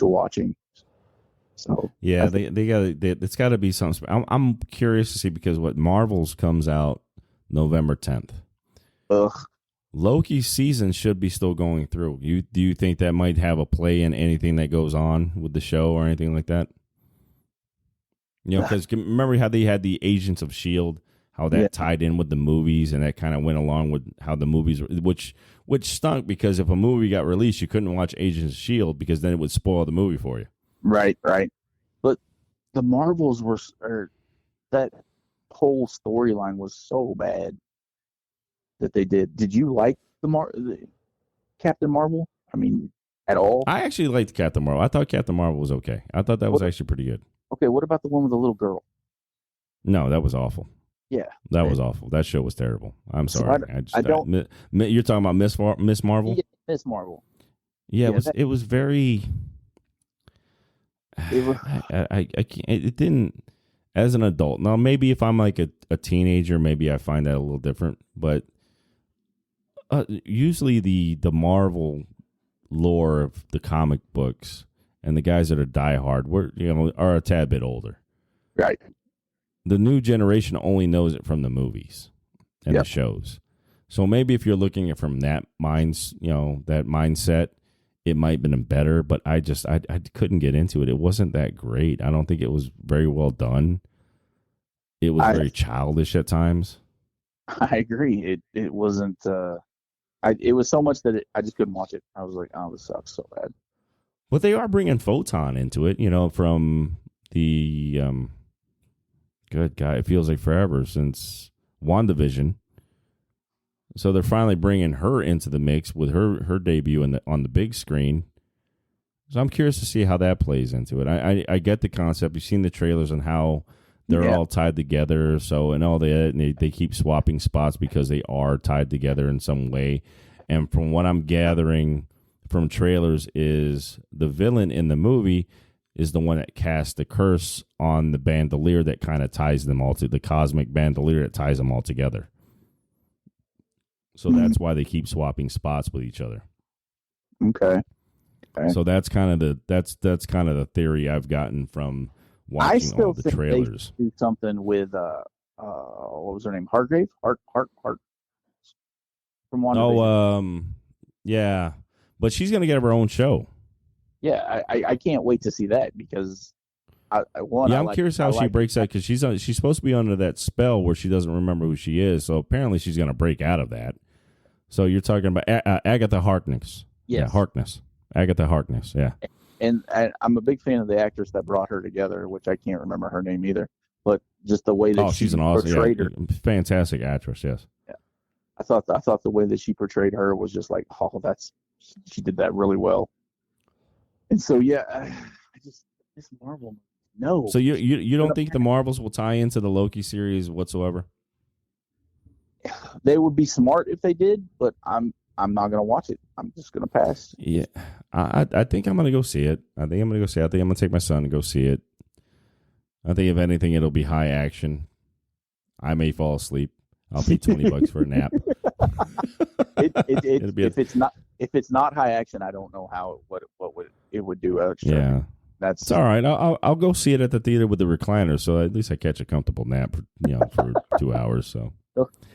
watching. So yeah, it's got to be something. I'm curious to see because what Marvel's comes out November 10th. Ugh. Loki's season should be still going through. Do you think that might have a play in anything that goes on with the show or anything like that? Because remember how they had the Agents of S.H.I.E.L.D., how that tied in with the movies, and that kind of went along with how the movies, which stunk because if a movie got released, you couldn't watch Agents of S.H.I.E.L.D. because then it would spoil the movie for you. Right. But the Marvels that whole storyline was so bad that they did. Did you like the Captain Marvel? I mean, at all? I actually liked Captain Marvel. I thought Captain Marvel was okay. I thought that was actually pretty good. Okay, what about the one with the little girl? No, that was awful. Yeah, that was awful. That show was terrible. I'm sorry. I don't. You're talking about Miss Marvel? Yeah, Miss Marvel. Yeah, it was very. I can't. It didn't. As an adult, now maybe if I'm like a teenager, maybe I find that a little different. But usually the Marvel lore of the comic books and the guys that are diehard, are a tad bit older. Right. The new generation only knows it from the movies and the shows. So maybe if you're looking at from that that mindset, it might have been better, but I couldn't get into it. It wasn't that great. I don't think it was very well done. It was very childish at times. I agree. It wasn't. It was so much that I just couldn't watch it. I was like, oh, this sucks so bad. But they are bringing Photon into it, from the good guy. It feels like forever since WandaVision. So they're finally bringing her into the mix with her debut on the big screen. So I'm curious to see how that plays into it. I get the concept. You've seen the trailers and how they're all tied together. So and all that, and they keep swapping spots because they are tied together in some way. And from what I'm gathering from trailers is the villain in the movie is the one that casts the curse on the bandolier that kind of ties them all to the cosmic bandolier that ties them all together. So that's why they keep swapping spots with each other. Okay. So that's kind of the theory I've gotten from watching all the trailers. They do something with what was her name? Hargrave? Hart from WandaVision. Yeah, but she's gonna get her own show. Yeah, I can't wait to see that because I'm curious how she breaks that because she's supposed to be under that spell where she doesn't remember who she is. So apparently she's gonna break out of that. So you're talking about Agatha Harkness. Yes. Yeah, Harkness. Agatha Harkness, yeah. And I'm a big fan of the actress that brought her together, which I can't remember her name either. But just the way that she's an awesome, portrayed her. Fantastic actress, yes. Yeah. I thought the way that she portrayed her was just like, she did that really well. And so this Marvel, no. So you don't think the Marvels will tie into the Loki series whatsoever? They would be smart if they did, but I'm not going to watch it. I'm just going to pass. Yeah, I think I'm going to go see it. I think I'm going to take my son and go see it. I think if anything, it'll be high action. I may fall asleep. I'll pay $20 for a nap. If it's not high action, I don't know what it would do extra. Yeah, that's all right. I'll go see it at the theater with the recliner, so at least I catch a comfortable nap for 2 hours. So.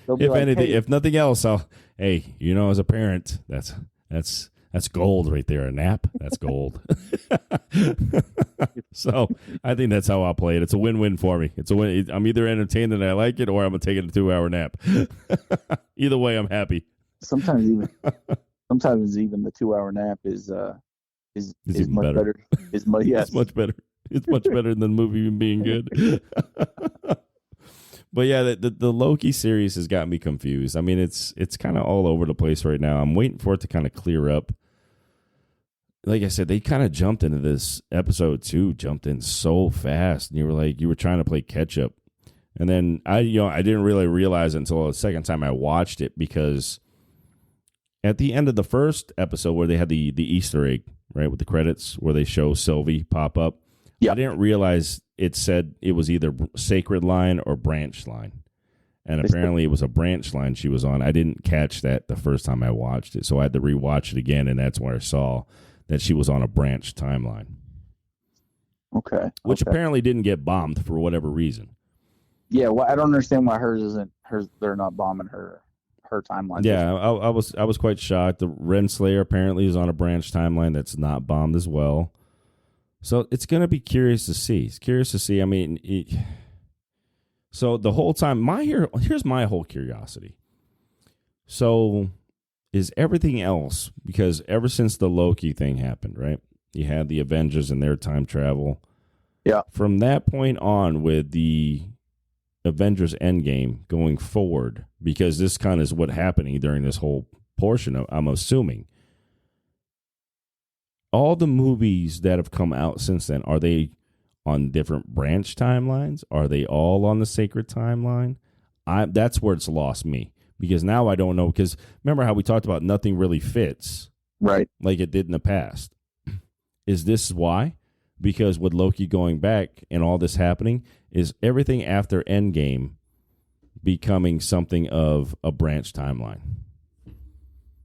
If like, anything, hey. if nothing else, as a parent, that's gold right there. A nap, that's gold. So I think that's how I'll play it. It's a win-win for me. It's a win. I'm either entertained and I like it, or I'm gonna take a 2-hour nap. Either way, I'm happy. Sometimes even the 2-hour nap is even much better. It's much better. It's much better than the movie being good. But yeah, the Loki series has got me confused. I mean, it's kind of all over the place right now. I'm waiting for it to kind of clear up. Like I said, they kind of jumped into this episode 2, jumped in so fast, and you were trying to play catch up. And then I didn't really realize it until the second time I watched it, because at the end of the first episode where they had the Easter egg, right, with the credits where they show Sylvie pop up, I didn't realize it said it was either sacred line or branch line. And apparently it was a branch line she was on. I didn't catch that the first time I watched it, so I had to rewatch it again, and that's where I saw that she was on a branch timeline. Okay. Which apparently didn't get bombed for whatever reason. Yeah, well, I don't understand why they're not bombing her timeline. Yeah, I was quite shocked. The Renslayer apparently is on a branch timeline that's not bombed as well. So it's going to be curious to see. I mean, so the whole time, here's my whole curiosity. So is everything else, because ever since the Loki thing happened, right? You had the Avengers and their time travel. Yeah. From that point on, with the Avengers Endgame going forward, because this kind of is what happening during this whole portion, I'm assuming. All the movies that have come out since then, are they on different branch timelines? Are they all on the sacred timeline? That's where it's lost me, because now I don't know, because remember how we talked about nothing really fits, right, like it did in the past. Is this why? Because with Loki going back and all this happening, is everything after Endgame becoming something of a branch timeline?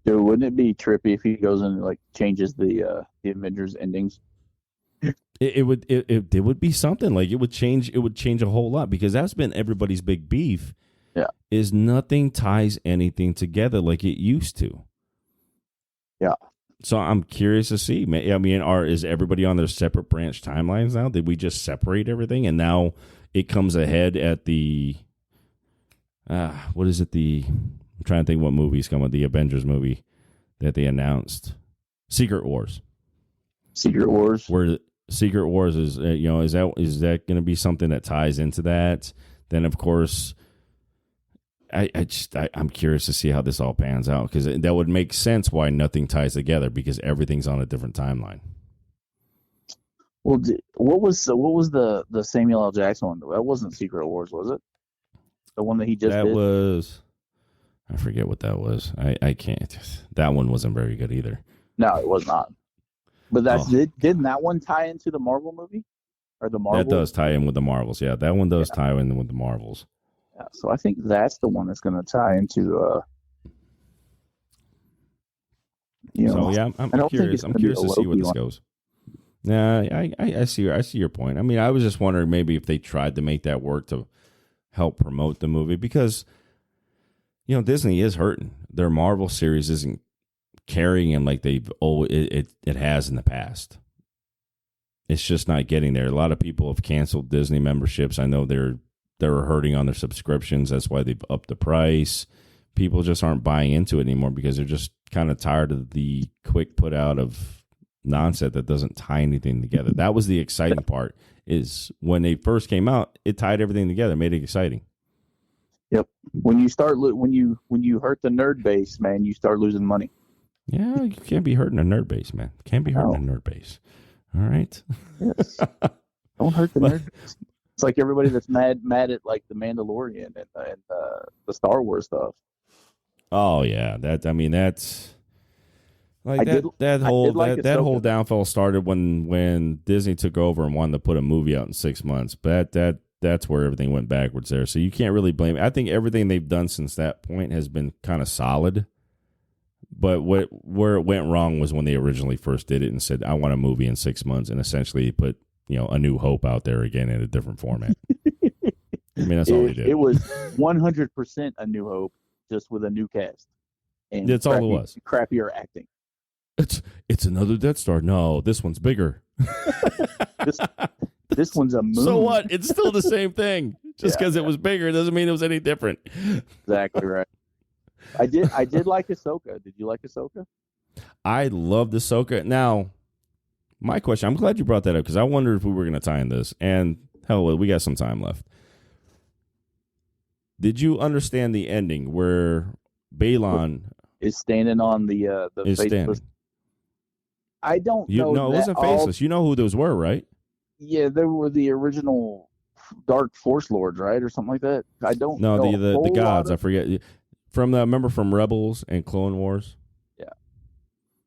Dude, wouldn't it be trippy if he goes and changes the Avengers endings? It would be something like it would change a whole lot, because that's been everybody's big beef. Yeah, is nothing ties anything together like it used to. Yeah. So I'm curious to see. I mean, is everybody on their separate branch timelines now? Did we just separate everything, and now it comes ahead at the what is it? I'm trying to think what movies come with the Avengers movie that they announced. Secret Wars. Where Secret Wars is, is that going to be something that ties into that? Then, of course, I'm curious to see how this all pans out, because that would make sense why nothing ties together, because everything's on a different timeline. Well, what was the Samuel L. Jackson one? That wasn't Secret Wars, was it? The one that he just That did? was, I forget what that was. I can't. That one wasn't very good either. No, it was not. But Oh. didn't that one tie into the Marvel movie or the Marvel? That does tie in with the Marvels. Yeah, that one does tie in with the Marvels. Yeah, so I think that's the one that's going to tie into. So yeah, I'm I don't think curious. it's I'm going to be a curious to see where Loki this one. goes. Nah, I see your point. I mean, I was just wondering maybe if they tried to make that work to help promote the movie because Disney is hurting. Their Marvel series isn't carrying them like it has in the past. It's just not getting there. A lot of people have canceled Disney memberships. I know they're hurting on their subscriptions. That's why they've upped the price. People just aren't buying into it anymore because they're just kind of tired of the quick put out of nonsense that doesn't tie anything together. That was the exciting part. Is when they first came out, it tied everything together, made it exciting. Yep. When you start when you hurt the nerd base, man, you start losing money. Yeah, you can't be hurting a nerd base, man. Can't be hurting a nerd base. All right. Yes. Don't hurt the nerd base. It's like everybody that's mad at like the Mandalorian and the Star Wars stuff. Oh yeah, that's like that that whole downfall started when Disney took over and wanted to put a movie out in 6 months. But that's where everything went backwards there. So you can't really blame it. I think everything they've done since that point has been kind of solid. But where it went wrong was when they originally first did it and said, I want a movie in 6 months, and essentially put A New Hope out there again in a different format. I mean, that's all they did. It was 100% A New Hope, just with a new cast. And that's all it was. Crappier acting. It's another Death Star. No, this one's bigger. This one's a moon. So what? It's still the same thing. Just because it was bigger doesn't mean it was any different. Exactly right. I did like Ahsoka. Did you like Ahsoka? I loved Ahsoka. Now, my question, I'm glad you brought that up because I wondered if we were going to tie in this. And hell, we got some time left. Did you understand the ending where Balon is standing on the faceless? I don't know. No, it wasn't faceless. You know who those were, right? Yeah, they were the original Dark Force Lords, right, or something like that. I don't know. No, the gods. I forget. Remember from Rebels and Clone Wars? Yeah.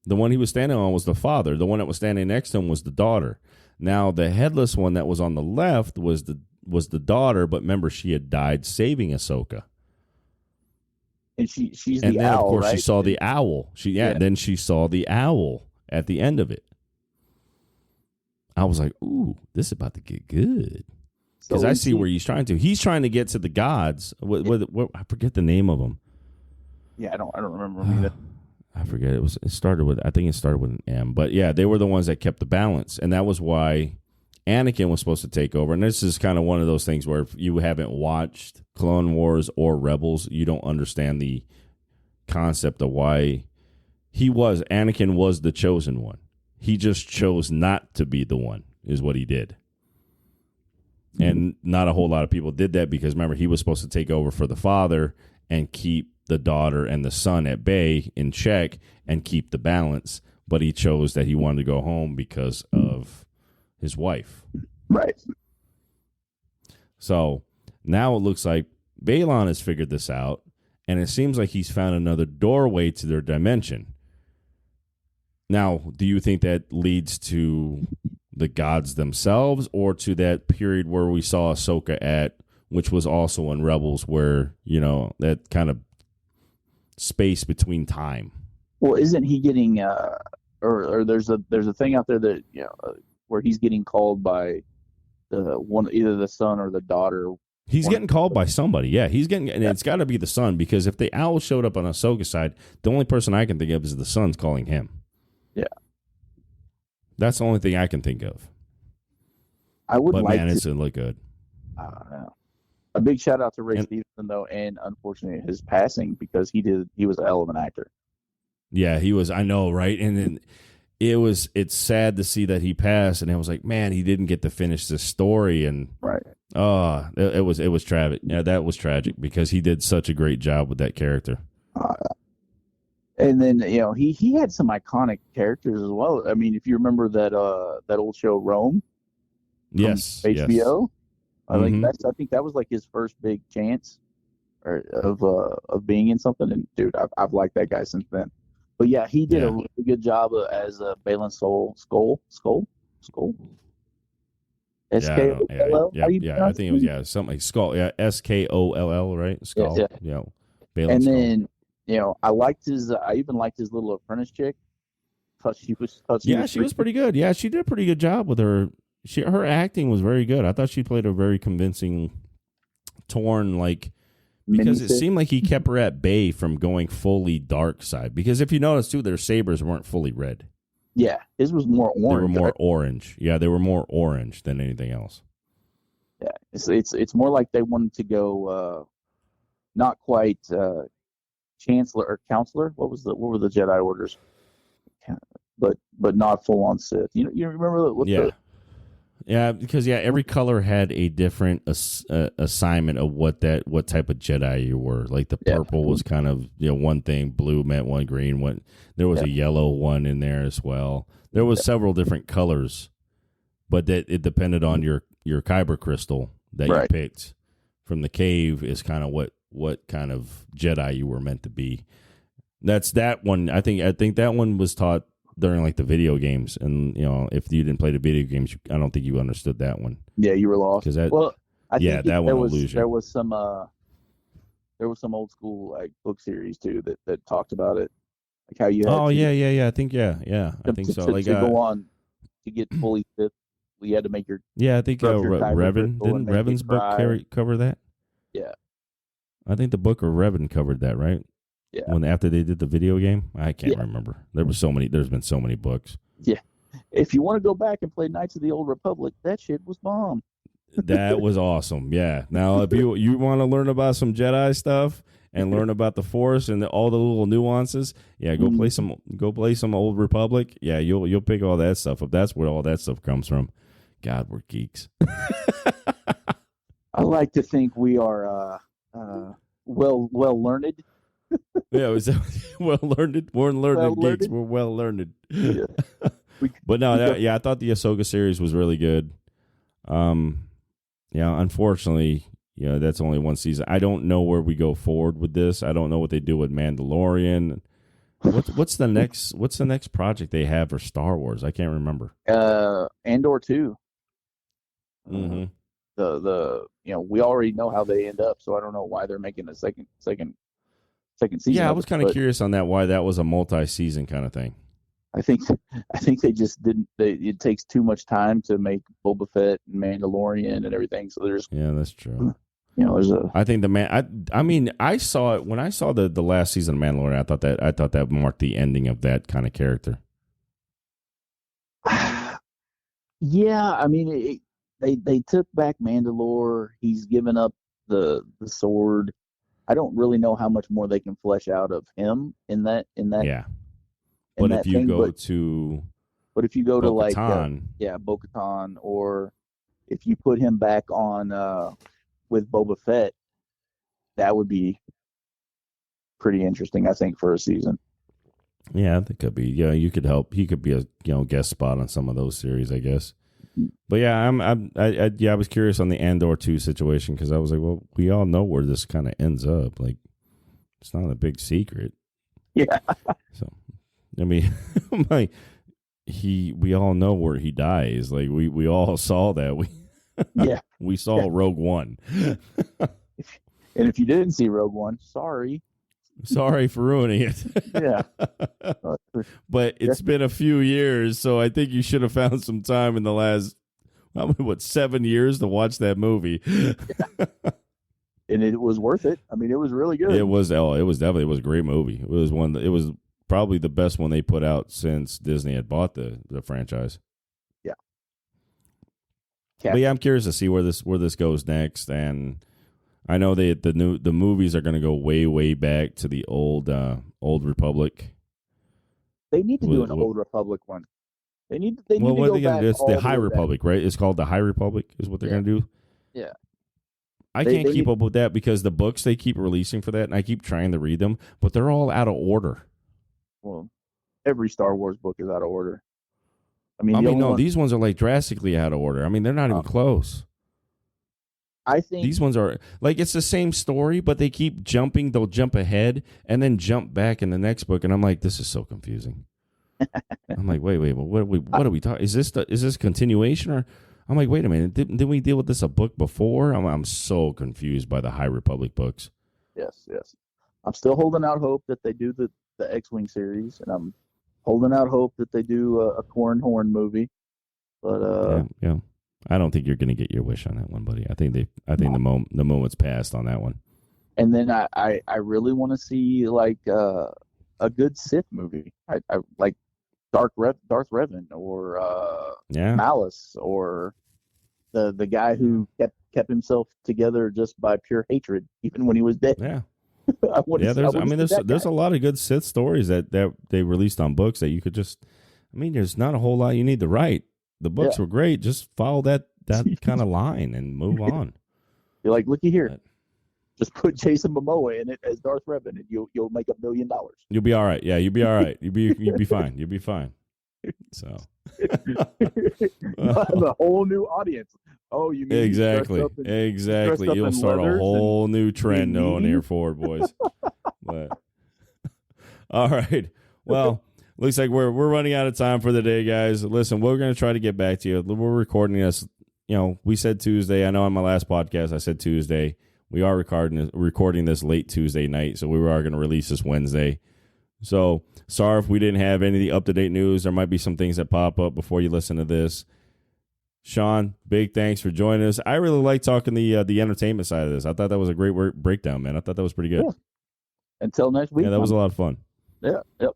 The one he was standing on was the father. The one that was standing next to him was the daughter. Now, the headless one that was on the left was the daughter, but remember, she had died saving Ahsoka. And she's the owl, and then, of course, right? she saw the owl. Then she saw the owl at the end of it. I was like, ooh, this is about to get good. Because I see where he's trying to. He's trying to get to the gods. What I forget the name of them. Yeah, I don't remember either. I forget. It started with an M. But yeah, they were the ones that kept the balance. And that was why Anakin was supposed to take over. And this is kind of one of those things where if you haven't watched Clone Wars or Rebels, you don't understand the concept of why Anakin was the chosen one. He just chose not to be the one, is what he did. And not a whole lot of people did that because, remember, he was supposed to take over for the father and keep the daughter and the son at bay in check and keep the balance. But he chose that he wanted to go home because of his wife. Right. So now it looks like Balon has figured this out, and it seems like he's found another doorway to their dimension. Now, do you think that leads to the gods themselves or to that period where we saw Ahsoka at, which was also in Rebels, where, that kind of space between time? Well, isn't he getting or there's a thing out there that where he's getting called by either the son or the daughter. He's getting called by somebody. Yeah, he's getting, and it's got to be the son, because if the owl showed up on Ahsoka's side, the only person I can think of is the son's calling him. Yeah, that's the only thing I can think of. It's gonna look good. I don't know. A big shout out to Ray Stevenson though, and unfortunately his passing, because he was a hell of an actor. Yeah, he was. I know, right? And then it's sad to see that he passed, and I was like, man, he didn't get to finish this story, and right. It was tragic. Yeah, that was tragic because he did such a great job with that character. And then he had some iconic characters as well. I mean, if you remember that old show Rome, Yes, HBO, yes. I think that was like his first big chance of being in something. And dude, I've liked that guy since then. But yeah, he did a Yeah. really good job as Balin Skull. Yeah, I don't. Yeah, Skoll. How yeah, do you yeah. I pronounce think it it? was something like Skull. Yeah, Skoll, right? Yeah, Skull. yeah. Yeah, Balin And Skull. then I liked his. I even liked his little apprentice chick. Thought she Yeah, was she was pretty good. Yeah, she did a pretty good job with her. Her acting was very good. I thought she played a very convincing, torn, like, mini because it sick. seemed like he kept her at bay from going fully dark side. Because if you notice too, their sabers weren't fully red. Yeah, his was more They were orange. more Right? orange. Yeah, they were more orange than anything else. Yeah, it's more like they wanted to go not quite chancellor or counselor. What were the Jedi orders? But not full on Sith. You remember what Yeah. the Yeah, because every color had a different assignment of what type of Jedi you were. Like the purple was kind of one thing, blue meant one, green one. There was a yellow one in there as well. There was several different colors, but that it depended on your kyber crystal that you picked from the cave is kind of what kind of Jedi you were meant to be. That's that one. I think that one was taught during like the video games, and if you didn't play the video games, I don't think you understood that one. Yeah, you were lost. Because that, I think that one will lose you. There was some old school like book series too that talked about it, like how you had I think I think so. Like to go on to get fully fit, you had to make your I think Revan didn't Revan's book cover that. Yeah, I think the book of Revan covered that, right? Yeah. When after they did the video game, I can't remember. There's been so many books. Yeah. If you want to go back and play Knights of the Old Republic, that shit was bomb. That was awesome. Yeah. Now, if you want to learn about some Jedi stuff and learn about the Force and all the little nuances, go play some Old Republic. Yeah, you'll pick all that stuff up. That's where all that stuff comes from. God, we're geeks. I like to think we are well learned. Yeah, it was well learned. We're learned geeks. We're well learned. Yeah. But no, I thought the Ahsoka series was really good. Unfortunately, that's only one season. I don't know where we go forward with this. I don't know what they do with Mandalorian. What's the next project they have for Star Wars? I can't remember. Andor 2. Mm-hmm. We already know how they end up, so I don't know why they're making a second season. Yeah, I was kind of curious on that, why that was a multi-season kind of thing. I think they just didn't. It takes too much time to make Boba Fett and Mandalorian and everything. So there's that's true. There's a. I think I saw it when I saw the last season of Mandalorian. I thought that marked the ending of that kind of character. Yeah, I mean, they took back Mandalore. He's given up the sword. I don't really know how much more they can flesh out of him in that. Yeah. But if you go to like Bo-Katan, or if you put him back on with Boba Fett, that would be pretty interesting, I think, for a season. Yeah, I think it could be. Yeah, you could help. He could be a guest spot on some of those series, I guess. But yeah, I was curious on the Andor 2 situation because I was like, well, we all know where this kind of ends up. Like, it's not a big secret. Yeah. So, I mean, we all know where he dies. Like we all saw that. We saw Rogue One. And if you didn't see Rogue One, sorry for ruining it. Yeah. But it's been a few years, so I think you should have found some time in the last 7 years to watch that movie. And it was worth it. I mean, it was really good. It was definitely a great movie. It was probably the best one they put out since Disney had bought the franchise. Yeah. But yeah, I'm curious to see where this goes next, and I know the movies are going to go way, way back to the old Republic. They need to do an Old Republic one. They need to go back. It's the High Republic, right? It's called the High Republic is what they're going to do. Yeah. I can't keep up with that because the books they keep releasing for that, and I keep trying to read them, but they're all out of order. Well, every Star Wars book is out of order. These ones are like drastically out of order. I mean, they're not even close. I think these ones are like, it's the same story, but they keep jumping. They'll jump ahead and then jump back in the next book, and I'm like, this is so confusing. I'm like, wait, well, what are we talking? Is this continuation? Or I'm like, wait a minute, didn't we deal with this a book before? I'm so confused by the High Republic books. Yes. I'm still holding out hope that they do the X-Wing series, and I'm holding out hope that they do a Corn Horn movie. But yeah. I don't think you're going to get your wish on that one, buddy. I think the moment's passed on that one. And then I really want to see like a good Sith movie. I like Darth Revan or Malice, or the guy who kept himself together just by pure hatred, even when he was dead. Yeah. There's a lot of good Sith stories that they released on books that you could just. I mean, there's not a whole lot you need to write. The books were great. Just follow that kind of line and move on. You're like, looky here. Just put Jason Momoa in it as Darth Revan, and you'll make $1 million. You'll be all right. Yeah, you'll be all right. You'll be fine. You'll be fine. So a whole new audience. Oh, you mean exactly? You'll start a whole new trend on here forward, boys. But all right. Well. Looks like we're running out of time for the day, guys. Listen, we're going to try to get back to you. We're recording this. We said Tuesday. I know on my last podcast I said Tuesday. We are recording this late Tuesday night, so we are going to release this Wednesday. So sorry if we didn't have any of the up-to-date news. There might be some things that pop up before you listen to this. Sean, big thanks for joining us. I really like talking the entertainment side of this. I thought that was a great breakdown, man. I thought that was pretty good. Yeah. Until next week. Yeah, that was a lot of fun. Yeah. Yep.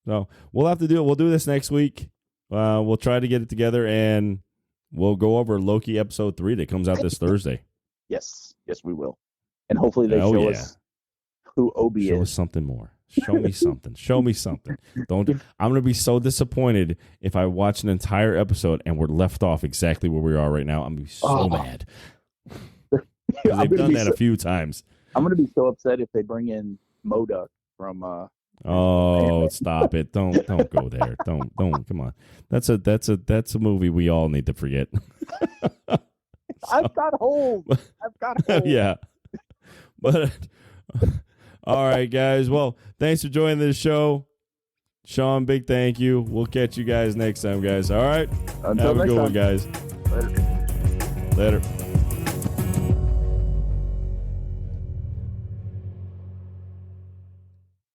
So we'll have to do it. We'll do this next week. We'll try to get it together, and we'll go over Loki episode 3 that comes out this Thursday. Yes, we will. And hopefully they show us who Obi is. Show us something more. Show me something. Show me something. I'm going to be so disappointed if I watch an entire episode and we're left off exactly where we are right now. I'm going to be so mad. They've done that a few times. I'm going to be so upset if they bring in MODOK from Oh, stop it! Don't go there. Don't. Come on. That's a movie we all need to forget. I've got hold. Yeah. But all right, guys. Well, thanks for joining this show. Sean, big thank you. We'll catch you guys next time, guys. All right. Until Have a good one, guys. Later. Later.